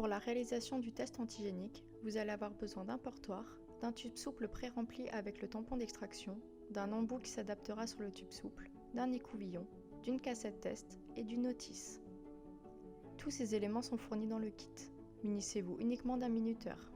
Pour la réalisation du test antigénique, vous allez avoir besoin d'un portoir, d'un tube souple pré-rempli avec le tampon d'extraction, d'un embout qui s'adaptera sur le tube souple, d'un écouvillon, d'une cassette test et d'une notice. Tous ces éléments sont fournis dans le kit. Munissez-vous uniquement d'un minuteur.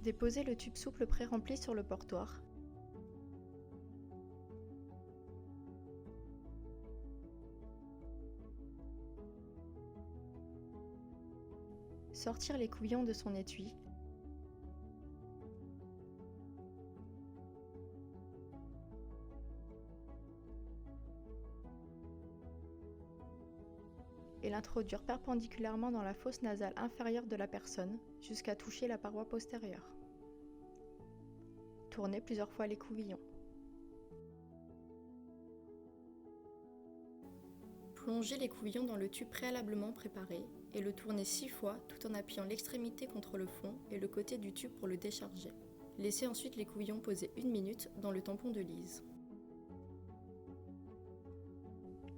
Déposez le tube souple pré-rempli sur le portoir. Sortir l'écouvillon de son étui. Et l'introduire perpendiculairement dans la fosse nasale inférieure de la personne jusqu'à toucher la paroi postérieure. Tournez plusieurs fois l'écouvillon. Plongez l'écouvillon dans le tube préalablement préparé et le tournez 6 fois tout en appuyant l'extrémité contre le fond et le côté du tube pour le décharger. Laissez ensuite l'écouvillon poser 1 minute dans le tampon de Lise.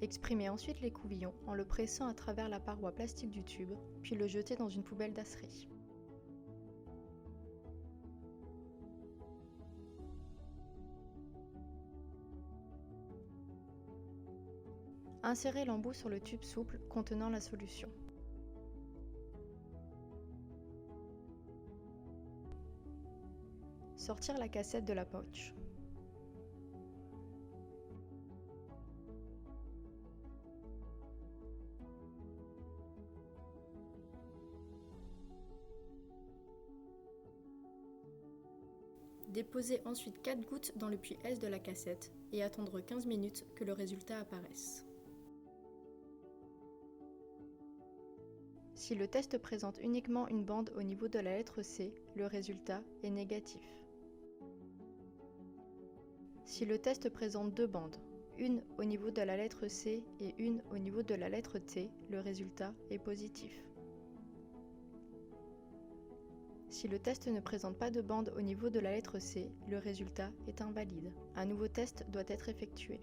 Exprimez ensuite l'écouvillon en le pressant à travers la paroi plastique du tube, puis le jetez dans une poubelle d'acerie. Insérez l'embout sur le tube souple contenant la solution. Sortir la cassette de la pouch. Déposez ensuite 4 gouttes dans le puits S de la cassette et attendre 15 minutes que le résultat apparaisse. Si le test présente uniquement une bande au niveau de la lettre C, le résultat est négatif. Si le test présente 2 bandes, une au niveau de la lettre C et une au niveau de la lettre T, le résultat est positif. Si le test ne présente pas de bande au niveau de la lettre C, le résultat est invalide. Un nouveau test doit être effectué.